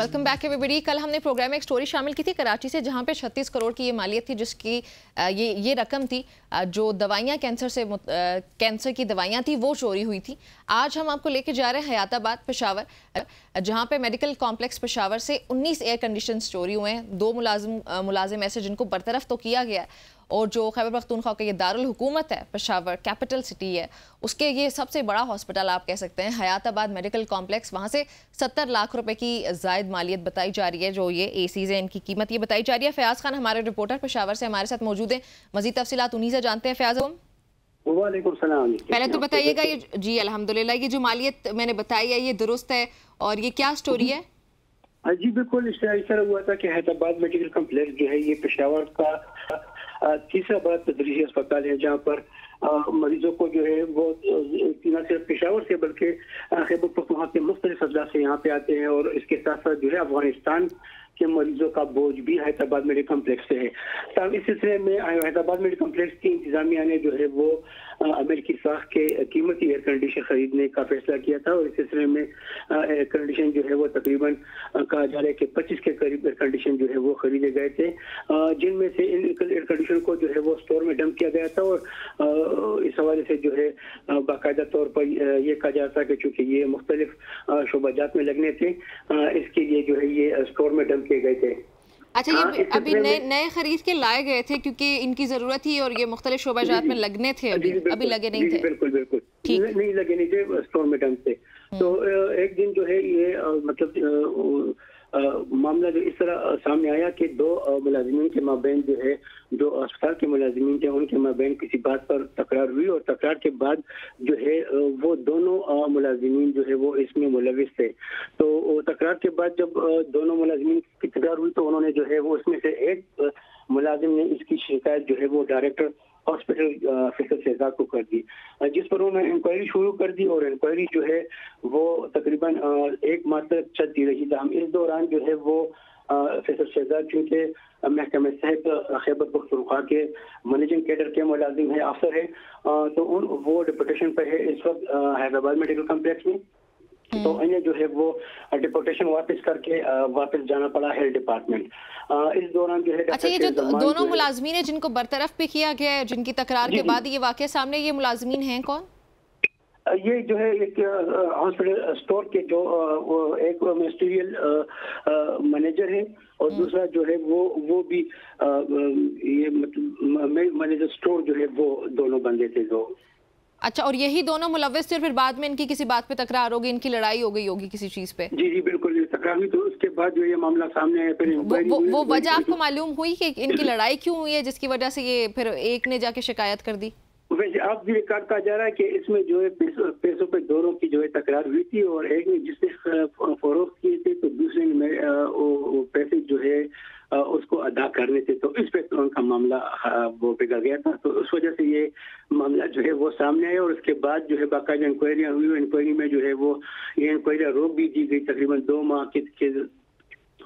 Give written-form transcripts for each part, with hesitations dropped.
Welcome back everybody. कल हमने programme में एक स्टोरी शामिल की थी कराची से, जहां पे 36 करोड़ की ये मालियत थी, जिसकी ये रकम थी जो दवाइयां कैंसर की दवाइयां थी वो चोरी हुई थी। आज हम आपको लेके जा रहे हैं हयाताबाद पेशावर, जहां पे मेडिकल कॉम्प्लेक्स पेशावर से 19 एयर कंडीशंस चोरी हुए हैं। 2 मुलाजिम ऐसे जिनको बरतरफ तो किया गया है, और जो खैबर पख्तूनख्वा का ये दारुल हुकूमत है, पेशावर कैपिटल सिटी है, उसके ये सबसे बड़ा हॉस्पिटल आप कह सकते हैं हयाताबाद मेडिकल कॉम्प्लेक्स, वहाँ से 70 लाख रुपए की जायद मालियत बताई जा रही है। जो ये एसीज हैं, इनकी कीमत ये बताई जा रही है। फयाज खान हमारे रिपोर्टर पेशावर से हमारे साथ मौजूद हैं, मजीद तफसीलात उन्हीं से जानते हैं। फयाज, वालेकुम सलाम। पहले तो बताइएगा ये जी अल्हम्दुलिल्लाह, ये जो मालियत मैंने बताई है ये दुरुस्त है और ये क्या स्टोरी है? जी बिल्कुल, इस तरह हुआ था कि हैदराबाद मेडिकल कॉम्प्लेक्स जो है ये पेशावर का तीसरा बड़ा तदरीसी अस्पताल है, जहाँ पर मरीजों को जो है वो न सिर्फ पेशावर से बल्कि खैबर पख्तूनख्वा के मुख्तलिफ अजला से यहाँ पे आते हैं, और इसके साथ साथ जो है अफगानिस्तान के मरीजों का बोझ भी हैदराबाद मेडिकल कॉम्प्लेक्स से है। तब इस सिलसिले में हैदराबाद मेडिकल कॉम्प्लेक्स की इंतजामिया ने जो है वो अमेरिकी साख के कीमती एयर कंडीशन खरीदने का फैसला किया था, और इस सिलसिले में एयर कंडीशन जो है वो तकरीबन कहा जा रहा है कि 25 के करीब एयर कंडीशन जो है वो खरीदे गए थे, जिनमें से इन एयर कंडीशन को जो है वो स्टोर में डंप किया गया था। और इस हवाले से जो है बाकायदा तौर पर ये कहा जा रहा था कि चूंकि ये मुख्तलिफ शोबाजात में लगने थे, इसके लिए जो है ये स्टोर में डंप किए गए थे। अच्छा, ये अभी नए खरीद के लाए गए थे क्योंकि इनकी जरूरत थी और ये मुख्तलिफ शोबाजात में लगने थे, अभी लगे नहीं थे? बिल्कुल बिल्कुल नहीं लगे नहीं थे, स्टोर में डंप थे। तो एक दिन जो है ये मतलब मामला जो इस तरह सामने आया कि 2 मुलाजिमीन के माबैन जो है, जो अस्पताल के मुलाजिमीन थे उनके माबैन किसी बात पर तकरार हुई, और तकरार के बाद जो है वो दोनों मुलाजिमीन जो है वो इसमें मुलविस थे। तो तकरार के बाद जब दोनों मुलाजिमीन की तकरार हुई तो उन्होंने जो है वो उसमें से एक मुलाजिम ने इसकी शिकायत जो है वो डायरेक्टर हॉस्पिटल फैसल शहजाद को कर दी, जिस पर उन्होंने इंक्वायरी शुरू कर दी, और इंक्वायरी जो है वो तकरीबन 1 माह तक चलती रही। इस दौरान जो है वो फैसल शहजाद चूँकि महकमे सेहत खैबर पख्तूनख्वा के मैनेजिंग कैडर के मुलाजिम है, अफसर है, तो वो डिप्यूटेशन पर है इस वक्त हैदराबाद मेडिकल कॉम्प्लेक्स में। तो इन्हें जो है वो डिपोटेशन वापस करके वापस जाना पड़ा हेल्थ डिपार्टमेंट। इस दौरान जो है अच्छा, ये जो दोनों मुलाजमीन है जिनको बरतरफ भी किया गया है, जिनकी तकरार के बाद ये वाकया सामने, ये मुलाजमीन हैं कौन? ये जो है एक हॉस्पिटल स्टोर के जो एक मिनिस्ट्रियल मैनेजर है, और दूसरा जो है वो भी ये मतलब मैनेजर स्टोर जो है वो दोनों बंदे थे जो। अच्छा, और यही दोनों मुलव्विस थे, फिर बाद में इनकी किसी बात पे तकरार होगी, इनकी लड़ाई हो गई होगी किसी चीज पे? जी बिल्कुल, तकरार हुई, तो उसके बाद जो ये मामला सामने है, फिर वो वजह आपको मालूम हुई कि इनकी लड़ाई क्यों हुई है, जिसकी वजह से ये फिर एक ने जाके शिकायत कर दी? वैसे आप भी रिकॉर्ड कहा जा रहा है कि इसमें जो है पैसों पे दोनों की जो है तकरार हुई थी, और एक ने जिसने फरोख्त किए थे तो दूसरे ने वो पैसे जो है उसको अदा करने थे, तो इस पे तो उनका मामला वो बिगड़ गया था। तो उस वजह से ये मामला जो है वो सामने आया, और उसके बाद जो है बाकायदा इंक्वायरियाँ हुई। इंक्वायरी में जो है वो ये इंक्वायरी रोक भी दी गई, तकरीबन 2 माह के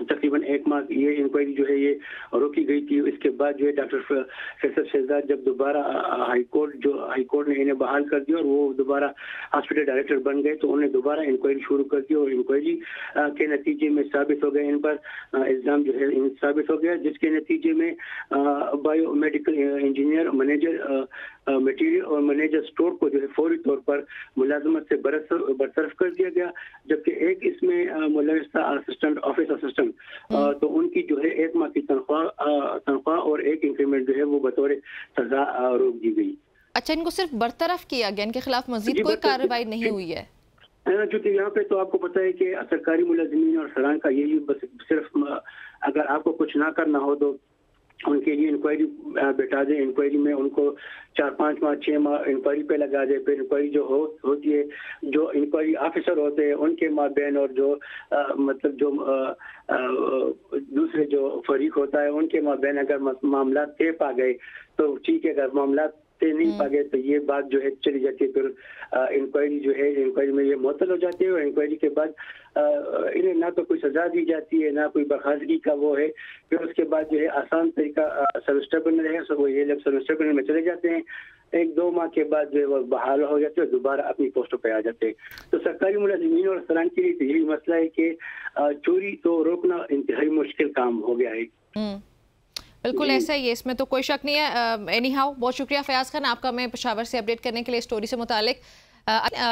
तकरीबन 1 माह ये इंक्वायरी जो है ये रोकी गई थी। इसके बाद जो है डॉक्टर फैसल शहजाद जब दोबारा हाईकोर्ट ने इन्हें बहाल कर दिया और वो दोबारा हॉस्पिटल डायरेक्टर बन गए, तो उन्होंने दोबारा इंक्वायरी शुरू कर दी, और इंक्वायरी के नतीजे में साबित हो गए, इन पर इल्ज़ाम जो है साबित हो गया, जिसके नतीजे में बायोमेडिकल इंजीनियर, मैनेजर मटेरियल और मैनेजर स्टोर को जो है फौरी तौर पर मुलाजमत से बरतरफ कर दिया गया, जबकि एक इसमें मुलविस था असिस्टेंट ऑफिस असिस्टेंट, तो उनकी जो है 1 माह की तनख्वाह और एक इंक्रीमेंट जो है वो बतौर सजा रोक दी गई। अच्छा, इनको सिर्फ बरतरफ किया गया, इनके खिलाफ मजीद कोई कार्रवाई नहीं हुई है? क्योंकि यहाँ पे तो आपको पता है कि सरकारी मुलाजिमीन और सरान का यही बस सिर्फ अगर आपको कुछ ना करना हो तो उनके लिए इंक्वायरी बैठा दे, इंक्वायरी में उनको 4-5 माह 6 माह इंक्वायरी पे लगा दे, फिर इंक्वायरी जो होती है, जो इंक्वायरी ऑफिसर होते हैं उनके माबैन और जो मतलब जो दूसरे जो फरीक होता है उनके माबैन अगर मामला तय पा गए तो ठीक है, अगर मामला दे नहीं पा गए तो ये बात जो है चली जाती है। फिर इंक्वायरी जो है, इंक्वायरी में ये मुअत्तल हो जाते हैं और इंक्वायरी के बाद इन्हें ना तो कोई सजा दी जाती है ना कोई बर्खास्तगी का वो है। फिर उसके बाद जो है आसान तरीका सर्विस ट्रिब्यूनल है, वो ये जब सर्विस ट्रिब्यूनल में चले जाते हैं 1-2 माह के बाद जो है वो बहाल हो जाते हैं, दोबारा अपनी पोस्टों पे आ जाते हैं। तो सरकारी मुलाजिमीन और अफसरान के लिए तो यही मसला है कि चोरी तो रोकना इंतहाई मुश्किल काम हो गया है। बिल्कुल ऐसा ही है, इसमें तो कोई शक नहीं है। एनी हाउ बहुत शुक्रिया फयाज खान आपका मैं पेशावर से अपडेट करने के लिए स्टोरी से मुतालिक।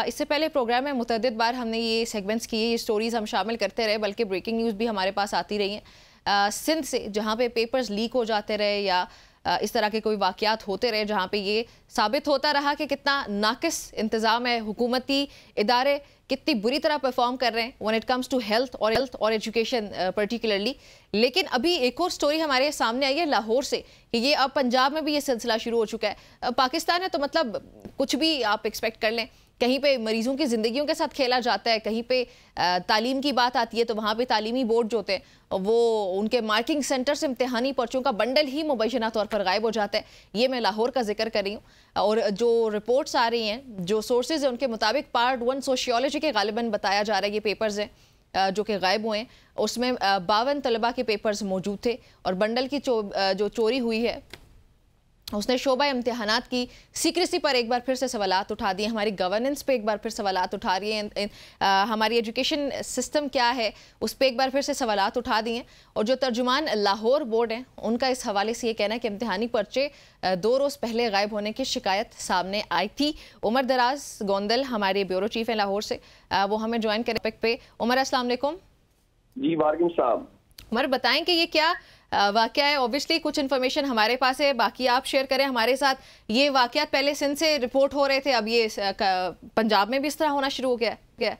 इससे पहले प्रोग्राम में मुतअद्दिद बार हमने ये सेगमेंट्स किए, ये स्टोरीज हम शामिल करते रहे, बल्कि ब्रेकिंग न्यूज़ भी हमारे पास आती रही हैं सिंध से, जहाँ पे पेपर्स लीक हो जाते रहे या इस तरह के कोई वाक़यात होते रहे जहाँ पे ये साबित होता रहा कि कितना नाकिस इंतज़ाम है, हुकूमती इदारे कितनी बुरी तरह परफॉर्म कर रहे हैं when it comes to health और एजुकेशन पर्टिकुलरली। लेकिन अभी एक और स्टोरी हमारे सामने आई है लाहौर से कि ये अब पंजाब में भी ये सिलसिला शुरू हो चुका है। पाकिस्तान है तो मतलब कुछ भी आप एक्सपेक्ट कर लें, कहीं पे मरीजों की ज़िंदगियों के साथ खेला जाता है, कहीं पे तालीम की बात आती है तो वहाँ पे तालीमी बोर्ड जो होते हैं वो उनके मार्किंग सेंटर से इम्तिहानी पर्चों का बंडल ही मुबैना तौर पर गायब हो जाता है। ये मैं लाहौर का जिक्र कर रही हूँ और जो रिपोर्ट्स आ रही हैं, जो सोर्सेज हैं, उनके मुताबिक पार्ट 1 सोशियोलॉजी के गालिबन बताया जा रहा है ये पेपर्स हैं जो कि गायब हुए हैं। उसमें 52 तलबा के पेपर्स मौजूद थे और बंडल की जो चोरी हुई है उसने शोबा इम्तिहानात की सीक्रेसी पर एक बार फिर से सवालात उठा दिए, हमारी गवर्नेंस पे एक बार फिर सवालात उठा रही हैं, हमारी एजुकेशन सिस्टम क्या है उस पर एक बार फिर से सवालात उठा दिए। और जो तर्जुमान लाहौर बोर्ड हैं उनका इस हवाले से ये कहना है कि इम्तिहानी पर्चे 2 रोज़ पहले गायब होने की शिकायत सामने आई थी। उमर दराज गोंदल हमारे ब्यूरो चीफ हैं लाहौर से, वो हमें ज्वाइन करें पे। उमर अस्सलाम वालेकुम। जी वालेकुम सलाम। उमर बताएं कि ये क्या वाक़या है। ऑब्वियसली कुछ इन्फॉर्मेशन हमारे पास है, बाकी आप शेयर करें हमारे साथ। ये वाक़यात पहले सिंध से रिपोर्ट हो रहे थे, अब ये पंजाब में भी इस तरह होना शुरू हो गया क्या?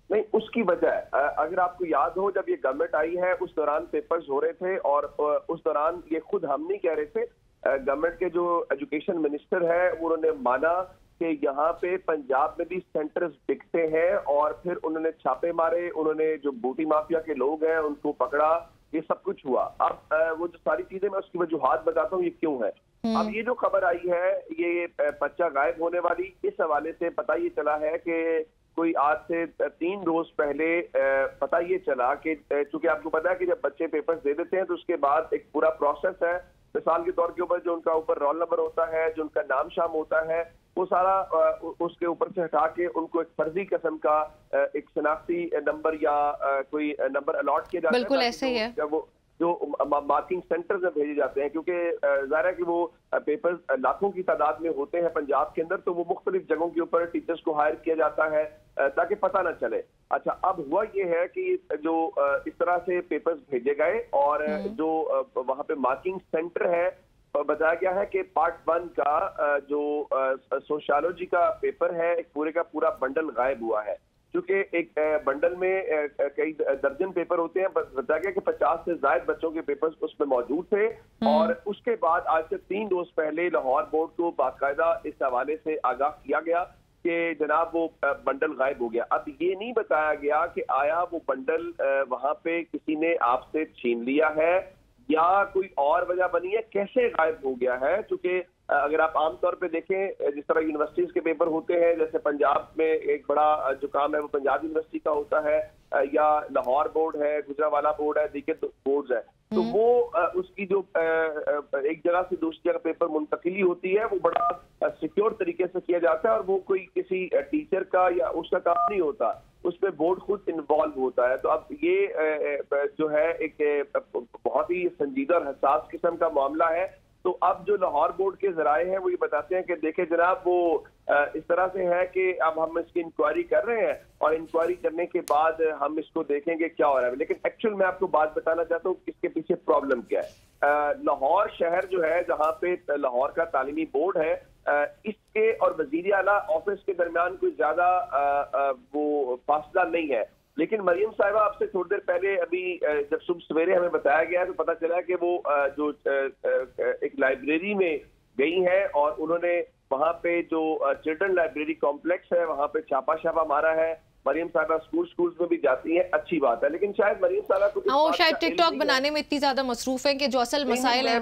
नहीं, उसकी वजह अगर आपको याद हो जब ये गवर्नमेंट आई है उस दौरान पेपर्स हो रहे थे और उस दौरान ये खुद हम नहीं कह रहे थे, गवर्नमेंट के जो एजुकेशन मिनिस्टर है उन्होंने माना कि यहाँ पे पंजाब में भी सेंटर्स बिकते हैं और फिर उन्होंने छापे मारे, उन्होंने जो बूटी माफिया के लोग हैं उनको पकड़ा, ये सब कुछ हुआ। अब वो जो सारी चीजें मैं उसकी वजूहात बताता हूँ ये क्यों है। अब ये जो खबर आई है ये पर्चा गायब होने वाली, इस हवाले से पता ये चला है कि कोई आज से 3 रोज पहले पता ये चला कि चूंकि आपको पता है कि जब बच्चे पेपर्स दे देते हैं तो उसके बाद एक पूरा प्रोसेस है। मिसाल के तौर के ऊपर जो उनका ऊपर रोल नंबर होता है, जो उनका नाम शाम होता है, वो सारा उसके ऊपर से हटा के उनको एक फर्जी किस्म का एक शनाख्ती नंबर या कोई नंबर अलॉट किया जाता है। बिल्कुल ऐसे ही है। वो जो मार्किंग सेंटर्स में भेजे जाते हैं, क्योंकि जाहिर है कि वो पेपर्स लाखों की तादाद में होते हैं पंजाब के अंदर, तो वो मुख्तलिफ जगहों के ऊपर टीचर्स को हायर किया जाता है ताकि पता ना चले। अच्छा, अब हुआ ये है कि जो इस तरह से पेपर्स भेजे गए और जो वहाँ पे मार्किंग सेंटर है, बताया गया है कि पार्ट 1 का जो सोशियोलॉजी का पेपर है एक पूरे का पूरा बंडल गायब हुआ है। क्योंकि एक बंडल में कई दर्जन पेपर होते हैं, बताया गया कि 50 से ज्यादा बच्चों के पेपर्स उसमें मौजूद थे। और उसके बाद आज से 3 रोज पहले लाहौर बोर्ड को बाकायदा इस हवाले से आगाह किया गया कि जनाब वो बंडल गायब हो गया। अब ये नहीं बताया गया कि आया वो बंडल वहां पे किसी ने आपसे छीन लिया है या कोई और वजह बनी है, कैसे गायब हो गया है। क्योंकि अगर आप आमतौर पे देखें जिस तरह यूनिवर्सिटीज के पेपर होते हैं, जैसे पंजाब में एक बड़ा जो काम है वो पंजाब यूनिवर्सिटी का होता है या लाहौर बोर्ड है, गुजरावाला बोर्ड है, दीगर बोर्ड है, तो वो उसकी जो एक जगह से दूसरी जगह पेपर मुंतकिली होती है वो बड़ा सिक्योर तरीके से किया जाता है और वो कोई किसी टीचर का या उसका काम नहीं होता, उसमें बोर्ड खुद इन्वॉल्व होता है। तो अब ये जो है एक बहुत ही संजीदा और हसास किस्म का मामला है। तो अब जो लाहौर बोर्ड के जराए हैं वो ये बताते हैं कि देखें जनाब वो इस तरह से है कि अब हम इसकी इंक्वायरी कर रहे हैं और इंक्वायरी करने के बाद हम इसको देखेंगे क्या हो रहा है। लेकिन एक्चुअल मैं आपको बात बताना चाहता हूँ इसके पीछे प्रॉब्लम क्या है। लाहौर शहर जो है जहाँ पे लाहौर का तालीमी बोर्ड है, इसके और वजीर आला ऑफिस के दरमियान कोई ज्यादा वो फासला नहीं है। लेकिन मरियम साहिबा आपसे थोड़ी देर पहले अभी जब सुबह सवेरे हमें बताया गया तो पता चला कि वो जो एक लाइब्रेरी में गई है और उन्होंने वहां पे जो चिल्ड्रन लाइब्रेरी कॉम्प्लेक्स है वहां पे छापा मारा है। मरियम साहिबा स्कूल्स में भी जाती है, अच्छी बात है, लेकिन शायद मरियम साहिबा को वो शायद टिकटॉक बनाने में इतनी ज्यादा मसरूफ है कि जो असल मसाइल है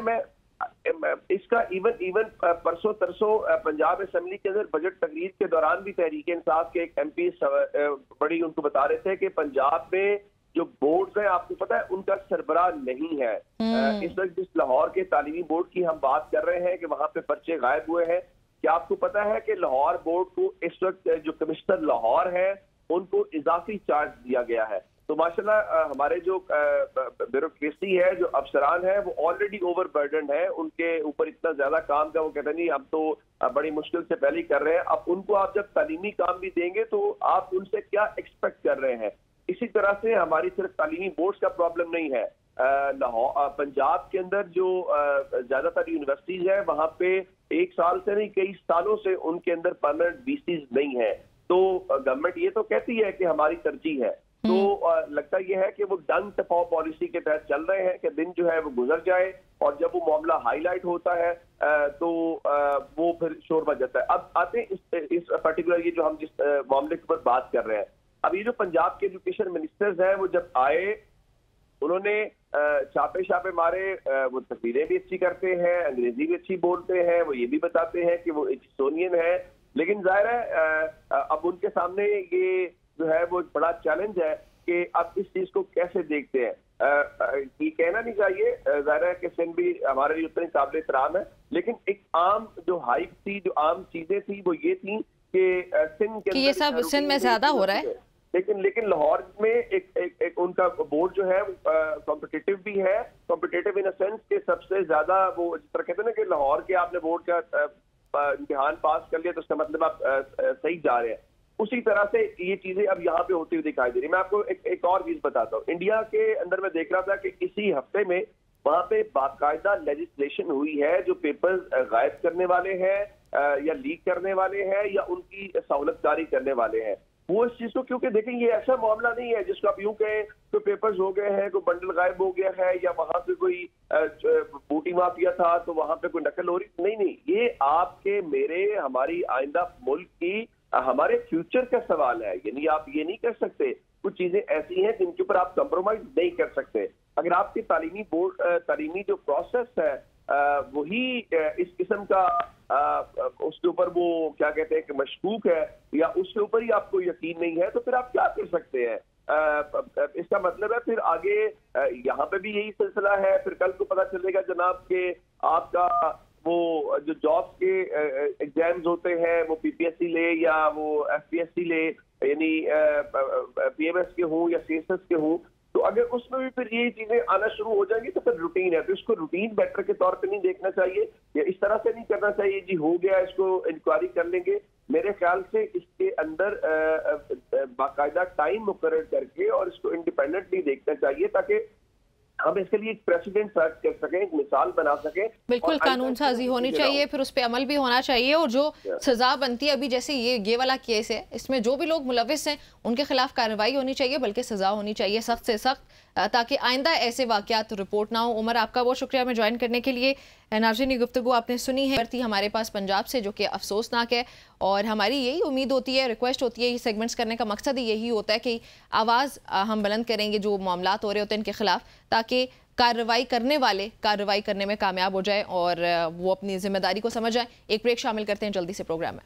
इसका इवन परसों तरसों पंजाब असेंबली के अंदर बजट तकरीर के दौरान भी तहरीक इंसाफ के एक MP बड़ी उनको बता रहे थे कि पंजाब में जो बोर्ड्स हैं, आपको पता है, उनका सरबराह नहीं है। इस वक्त जिस लाहौर के तालीमी बोर्ड की हम बात कर रहे हैं कि वहां पे पर्चे गायब हुए हैं, क्या आपको पता है कि लाहौर बोर्ड को इस वक्त जो कमिश्नर लाहौर है उनको इजाफी चार्ज दिया गया है। तो माशाल्लाह हमारे जो ब्यूरोक्रेसी है, जो अफसरान है, वो ऑलरेडी ओवरबर्डन है, उनके ऊपर इतना ज्यादा काम का वो कहते नहीं हम तो बड़ी मुश्किल से पहले कर रहे हैं। अब उनको आप जब तालीमी काम भी देंगे तो आप उनसे क्या एक्सपेक्ट कर रहे हैं। इसी तरह से हमारी सिर्फ तालीमी बोर्ड्स का प्रॉब्लम नहीं है, पंजाब के अंदर जो ज्यादातर यूनिवर्सिटीज है वहां पे एक साल से नहीं कई सालों से उनके अंदर परमानेंट VCs नहीं है। तो गवर्नमेंट ये तो कहती है कि हमारी तरजीह है, तो लगता यह है कि वो डंग टपाओ पॉलिसी के तहत चल रहे हैं कि दिन जो है वो गुजर जाए और जब वो मामला हाईलाइट होता है तो वो फिर शोर बच जाता है। अब आते हैं इस पर्टिकुलर ये जो हम जिस मामले के ऊपर बात कर रहे हैं, अब ये जो पंजाब के एजुकेशन मिनिस्टर्स हैं वो जब आए उन्होंने छापे मारे, वो तस्वीरें भी अच्छी करते हैं, अंग्रेजी भी अच्छी बोलते हैं, वो ये भी बताते हैं कि वो एजिसोनियन है, लेकिन जाहिर है अब उनके सामने ये जो है वो बड़ा चैलेंज है कि अब इस चीज को कैसे देखते हैं। ये कहना नहीं चाहिए, जाहिर है कि सिंध भी हमारे लिए उतनी काबिल एहतराम है, लेकिन एक आम जो हाइप थी, जो आम चीजें थी वो ये थी कि सिंध के ये सब सिंध में ज्यादा हो रहा है, लेकिन लाहौर में एक उनका बोर्ड जो है कॉम्पिटिटिव भी है, कॉम्पिटिटिव इन अ सेंस कि सबसे ज्यादा वो जिस तरह कहते हैं ना कि लाहौर के आपने बोर्ड का इम्तिहान पास कर लिया तो उसका मतलब आप सही जा रहे हैं, उसी तरह से ये चीजें अब यहाँ पे होती हुई दिखाई दे रही। मैं आपको एक और चीज बताता हूँ, इंडिया के अंदर मैं देख रहा था कि इसी हफ्ते में वहां पे बाकायदा लेजिस्लेशन हुई है जो पेपर्स गायब करने वाले हैं या लीक करने वाले हैं या उनकी सहूलतकारी करने वाले हैं, वो इस चीज को, क्योंकि देखें ये ऐसा मामला नहीं है जिसको आप यूं कहें तो पेपर्स हो गए हैं, कोई बंडल गायब हो गया है या वहां पे कोई बूटी माफिया था तो वहां पे कोई नकल हो रही, नहीं, ये आपके मेरे हमारी आइंदा मुल्क की हमारे फ्यूचर का सवाल है। यानी आप ये नहीं कर सकते, कुछ चीजें ऐसी हैं जिनके ऊपर आप कंप्रोमाइज नहीं कर सकते। अगर आपकी तालीमी बोर्ड तालीमी जो प्रोसेस है वही इस किस्म का उसके ऊपर वो क्या कहते हैं कि मशकूक है या उसके ऊपर ही आपको यकीन नहीं है, तो फिर आप क्या कर सकते हैं। इसका मतलब है फिर आगे यहाँ पे भी यही सिलसिला है, फिर कल को पता चलेगा जनाब के आपका वो जो जॉब्स के एग्जाम्स होते हैं वो PPSC ले या वो FPSC ले, यानी PMS के हों या CSS के हों, तो अगर उसमें भी फिर ये चीजें आना शुरू हो जाएंगी तो फिर रूटीन है, तो इसको रूटीन मैटर के तौर पे नहीं देखना चाहिए या इस तरह से नहीं करना चाहिए जी हो गया इसको इंक्वायरी कर लेंगे। मेरे ख्याल से इसके अंदर बाकायदा टाइम मुकर्रर करके और इसको इंडिपेंडेंटली देखना चाहिए ताकि हम इसके लिए एक प्रेसिडेंट सर्च कर सकें, एक मिसाल बना सकें। बिल्कुल कानून साजी होनी चाहिए, फिर उस पर अमल भी होना चाहिए और जो सजा बनती है, अभी जैसे ये वाला केस है इसमें जो भी लोग मुलविस हैं उनके खिलाफ कार्रवाई होनी चाहिए, बल्कि सजा होनी चाहिए सख्त से सख्त, ताकि आइंदा ऐसे वाकयात रिपोर्ट ना हो। उमर आपका बहुत शुक्रिया में ज्वाइन करने के लिए। नाज़रीन, गुफ्तगू आपने सुनी है थी हमारे पास पंजाब से, जो कि अफसोसनाक है, और हमारी यही उम्मीद होती है, रिक्वेस्ट होती है, ये सेगमेंट्स करने का मकसद ही यही होता है कि आवाज़ हम बुलंद करेंगे जो मामलात हो रहे होते हैं इनके खिलाफ, ताकि कार्रवाई करने वाले कार्रवाई करने में कामयाब हो जाए और वो अपनी जिम्मेदारी को समझ जाए। एक ब्रेक शामिल करते हैं जल्दी से प्रोग्राम में।